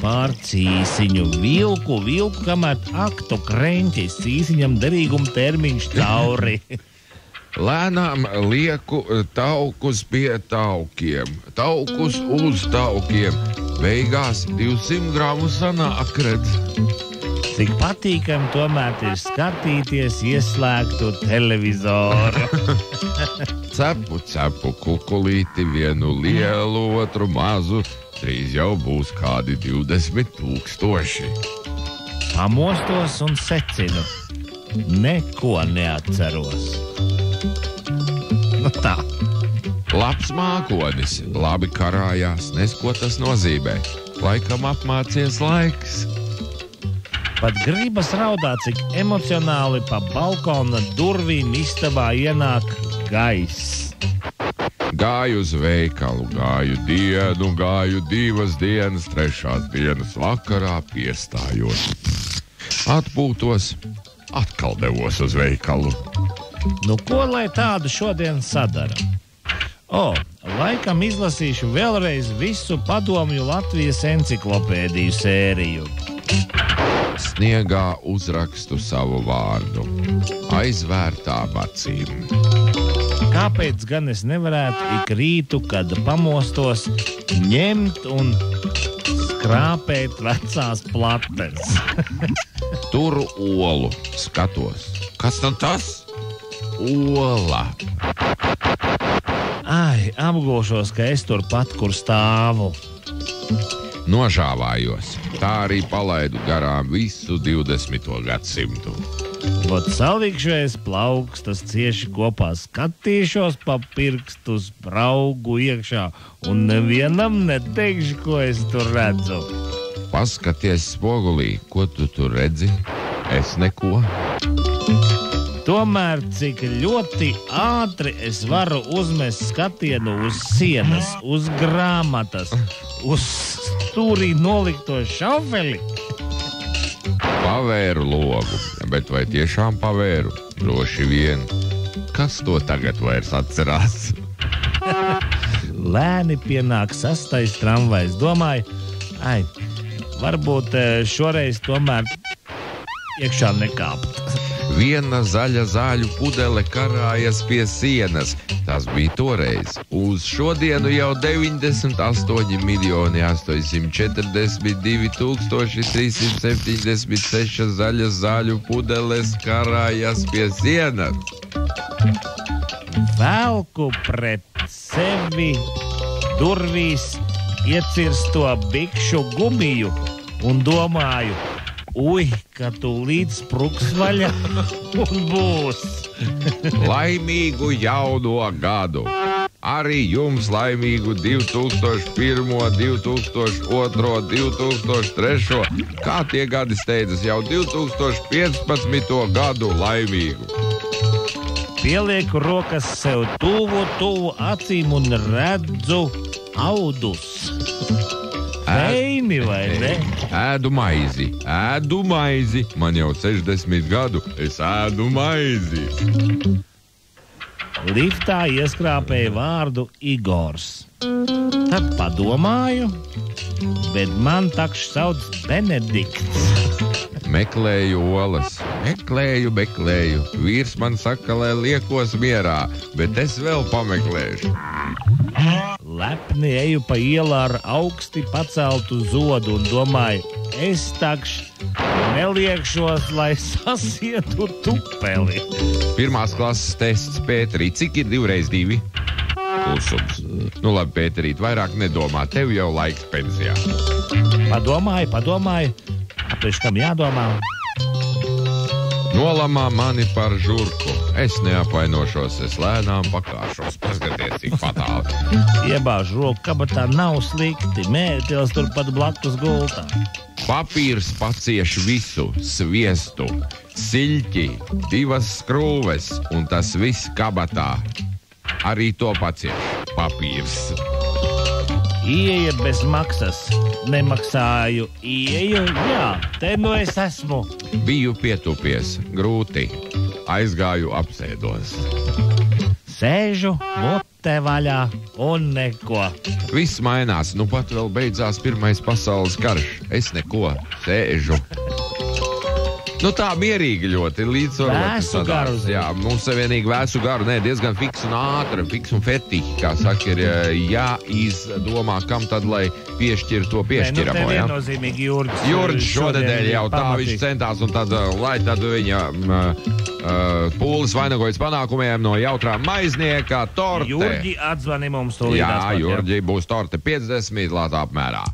pār cīsiņu. Vilku, kamēr aktu kreņķis, cīsiņam derīguma termiņš cauri. Lēnām lieku taukus pie taukiem, taukus uz taukiem. Beigās 200 gramu sanāk, redz. Cik patīkami tomēr ir skatīties ieslēgtu televizoru. Cepu kukulīti, vienu lielu, otru mazu, drīz jau būs kādi 20,000. Pamostos un secinu, neko neatceros. Nu tā. Labs mākonis, labi karājās, nes ko tas nozīmē. Laikam apmācies laiks. Pat gribas raudāt, cik emocionāli pa balkona durvīm istabā ienāk gaiss. Gāju uz veikalu, gāju 2 dienas, 3. dienas vakarā piestājos. Atpūtos, atkal devos uz veikalu. Nu, ko lai tādu šodien sadara? Laikam izlasīšu vēlreiz visu padomju Latvijas enciklopēdiju sēriju. Sniegā uzrakstu savu vārdu, aizvērtām acīm. Kāpēc gan es nevarētu ik rītu, kad pamostos, ņemt un skrāpēt vecās plates? Turu olu, skatos. Kas tad tas? Ola. Ai, apgūšos, ka es turpat, kur stāvu. Nožāvājos. Tā arī palaidu garām visu 20. gadsimtu. Vot salīkšais plaukstas cieši kopā skatīšos pa pirkstus, braugu iekšā un nevienam neteikšu, ko es tur redzu. Paskaties spogulī, ko tu tur redzi? Es neko. Tomēr, cik ļoti ātri es varu uzmest skatienu uz sienas, uz grāmatas, uz stūrī nolikto šaufeli. Pavēru logu, bet vai tiešām pavēru? Droši vien. Kas to tagad vairs atcerās? Lēni pienāk 6. tramvajs. Domāju, varbūt šoreiz tomēr iekšā nekāpt. Viena zaļa zāļu pudele karājas pie sienas. Tas bija toreiz. Uz šodienu jau 98,842,376 zaļas zāļu pudeles karājas pie sienas. Velku pret sevi durvīs iecirsto bikšu gumiju un domāju, ka tu līdz spruks vaļa un būs. Laimīgu jauno gadu! Arī jums laimīgu 2001, 2002, 2003, kā tie gadi steidzas, jau 2015. gadu laimīgu. Pielieku rokas sev tuvu acīm un redzu audus. Feini, vai ne? Ēdu maizi. Man jau 60 gadu, es ēdu maizi. Liftā ieskrāpēja vārdu Igors. Tad padomāju, bet man takš sauc Benedikts. Meklēju olas, meklēju. Vīrs man saka, lai liekos mierā, bet es vēl pameklēšu. Lepni eju pa ielā ar augsti paceltu zodu un domāju, es takš neliekšos, lai sasietu tupeli. 1. klases tests Pēterī. Cik ir 2 × 2? Klusums. Nu labi, Pēterīt, vairāk nedomā. Tev jau laiks pensijā. Padomāju. Aplieš kam jādomā? Nolamā mani par žurku. Es neapvainošos, es lēnām pakāšos. Paskaties, cik fatāli. Iebāžu roku kabatā nav slikti. Mētelis turpat blakus gultā. Papīrs pacieš visu, sviestu, siļķi, 2 skrūves, un tas viss kabatā. Arī to pacieš papīrs. Ieja bez maksas. Nemaksāju ieju, jā, te nu es esmu. Biju pietupies, grūti. Aizgāju apsēdos. Sēžu, tortē vaļā un neko. Viss mainās, nu pat vēl beidzās Pirmais pasaules karš. Es neko, sēžu. Nu tā mierīgi ļoti, līdzsvaroti. Vēsu garu. Jā, mums vienīgi vēsu garu, diezgan fiks un ātri, fiks un fetihi, kā saka, ir jāizdomā, kam tad, lai piešķir to piešķiramo, Te viennozīmīgi Jurģis šonedēļ jau tā viņš centās, un tad, lai tad viņa pūles vainagojas panākumiem no jautrā maiznieka torte. Jurģi atzvani mums tūlīt. Jā, Jurģi būs torte 50 lātā apmērā.